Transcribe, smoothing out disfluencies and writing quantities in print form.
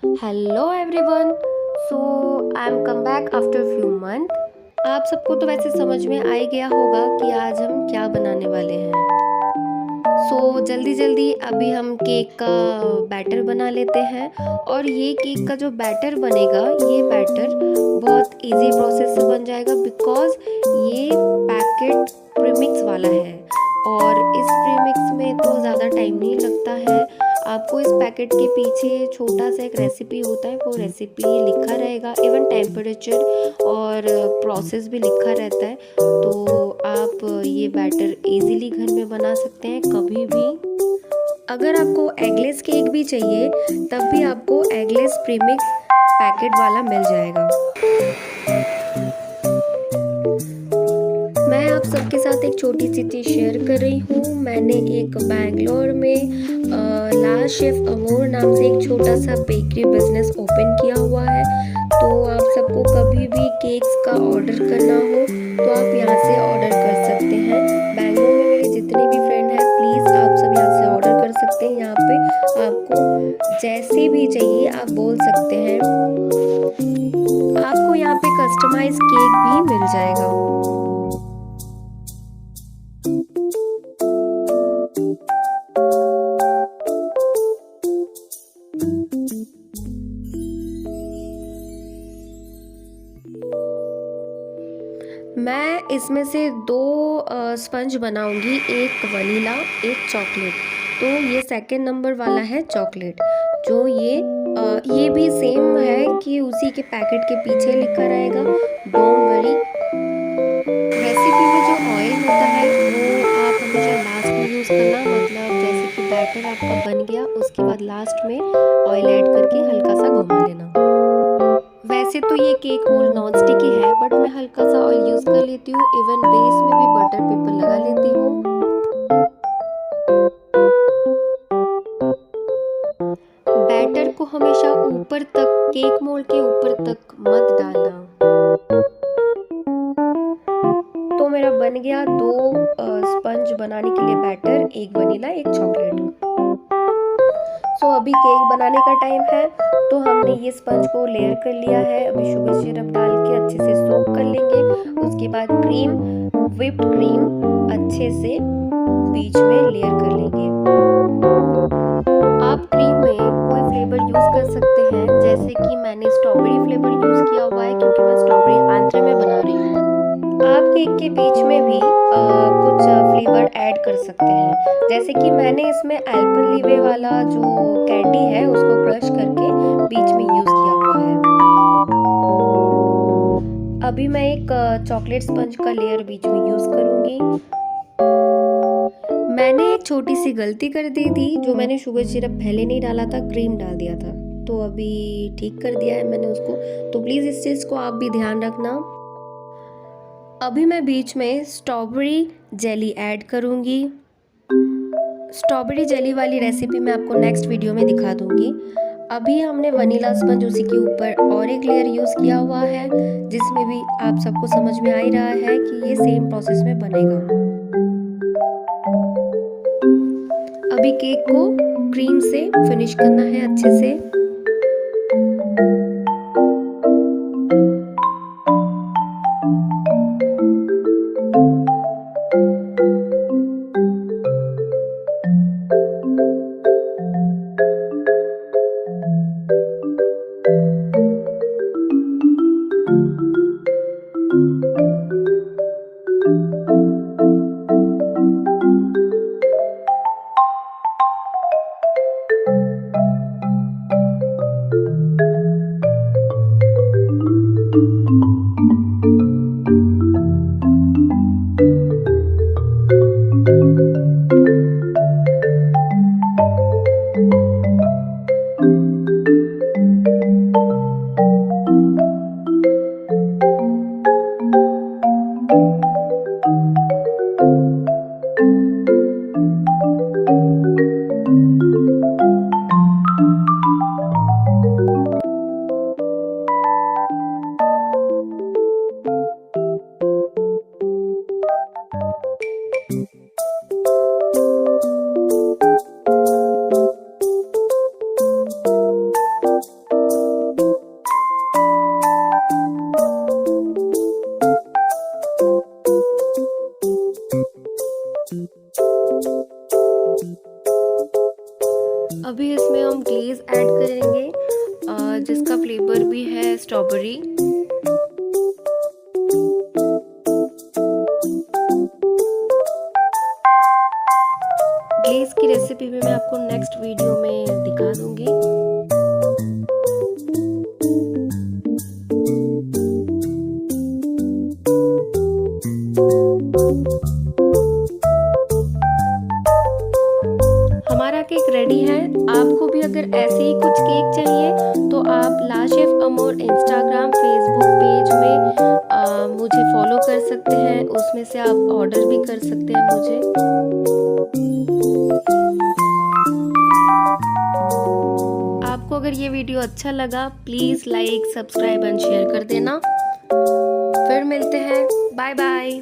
Hello everyone. So I am come back after few month. आप सबको तो वैसे समझ में आ ही गया होगा कि आज हम क्या बनाने वाले हैं। जल्दी जल्दी अभी हम केक का बैटर बना लेते हैं। और ये केक का जो बैटर बनेगा, ये बैटर बहुत इजी प्रोसेस से बन जाएगा बिकॉज ये पैकेट प्रीमिक्स वाला है। और इस प्रीमिक्स में तो ज़्यादा टाइम नहीं लगता है। आपको इस पैकेट के पीछे छोटा सा एक रेसिपी होता है, वो रेसिपी लिखा रहेगा, इवन टेम्परेचर और प्रोसेस भी लिखा रहता है। तो आप ये बैटर इजीली घर में बना सकते हैं कभी भी। अगर आपको एगलेस केक भी चाहिए तब भी आपको एगलेस प्रीमिक्स पैकेट वाला मिल जाएगा। मैं आप सबके साथ एक छोटी सी चीज़ शेयर कर रही हूँ। मैंने एक बैंगलोर में लास्ट शेफ अमोर नाम से एक छोटा सा बेकरी बिजनेस ओपन किया हुआ है। तो आप सबको कभी भी केक्स का ऑर्डर करना हो तो आप यहाँ से ऑर्डर कर सकते हैं। बैंगलोर में मेरे जितने भी फ्रेंड हैं, प्लीज़ आप सब यहाँ से ऑर्डर कर सकते हैं। यहाँ पे आपको जैसे भी चाहिए आप बोल सकते हैं। आपको यहाँ पे कस्टमाइज केक भी मिल जाएगा। मैं इसमें से दो स्पंज बनाऊंगी, एक वनीला एक चॉकलेट। तो ये सेकंड नंबर वाला है चॉकलेट। जो ये भी सेम है कि उसी के पैकेट के पीछे लिखा रहेगा, डोंट वरी। रेसिपी में जो ऑयल होता है वो आप हमेशा लास्ट में यूज़ करना। मतलब जैसे कि बैटर आपका बन गया, उसके बाद लास्ट में ऑयल ऐड करके हल्का सा घुमा लेना। वैसे तो ये केक मोल्ड नॉन स्टिकी है, बट मैं हल्का सा ऑयल यूज़ कर लेती हूँ। इवन बेस में भी बटर पेपर लगा लेती हूँ। बैटर को हमेशा ऊपर तक, केक मोल्ड के ऊपर तक मत डालना। तो मेरा बन गया दो स्पंज बनाने के लिए बैटर, एक वनीला एक चॉकलेट। अभी केक बनाने का टाइम है। तो हमने ये स्पंज को लेयर कर लिया है। अभी शुगर सिरप डाल के अच्छे से सोक कर लेंगे। उसके बाद क्रीम, व्हिप्ड क्रीम अच्छे से बीच में लेयर कर लेंगे। आप क्रीम में कोई फ्लेवर यूज कर सकते हैं, जैसे कि मैंने स्ट्रॉबेरी फ्लेवर यूज किया हुआ है क्योंकि मैं स्ट्रॉबेरी आंतरे में बना रही हूँ। आप केक के बीच में भी कुछ फ्लेवर ऐड कर सकते हैं, जैसे कि मैंने इसमें एल्पेनलीबे वाला जो कैंडी है उसको क्रश करके बीच में यूज किया हुआ है। अभी मैं एक चॉकलेट स्पंज का लेयर बीच में यूज करूंगी। मैंने एक छोटी सी गलती कर दी थी, जो मैंने शुगर सिरप पहले नहीं डाला था, क्रीम डाल दिया था। तो अभी ठीक कर दिया है मैंने उसको। तो प्लीज इस चीज को आप भी ध्यान रखना। अभी मैं बीच में स्ट्रॉबेरी जेली ऐड करूंगी। स्ट्रॉबेरी जेली वाली रेसिपी मैं आपको नेक्स्ट वीडियो में दिखा दूंगी। अभी हमने वनीला स्पंज उसी के ऊपर और एक लेयर यूज़ किया हुआ है, जिसमें भी आप सबको समझ में आ ही रहा है कि ये सेम प्रोसेस में बनेगा। अभी केक को क्रीम से फिनिश करना है अच्छे से। ऐड करेंगे जिसका फ्लेवर भी है स्ट्रॉबेरी। ग्लेज़ की रेसिपी भी मैं आपको नेक्स्ट वीडियो में दिखा दूंगी। हमारा केक रेडी है। आपको भी अगर ऐसे ही कुछ केक चाहिए तो आप ला शेफ अमोर इंस्टाग्राम फेसबुक पेज में मुझे फॉलो कर सकते हैं। उसमें से आप ऑर्डर भी कर सकते हैं मुझे। आपको अगर ये वीडियो अच्छा लगा please like subscribe and share कर देना। फिर मिलते हैं। Bye bye.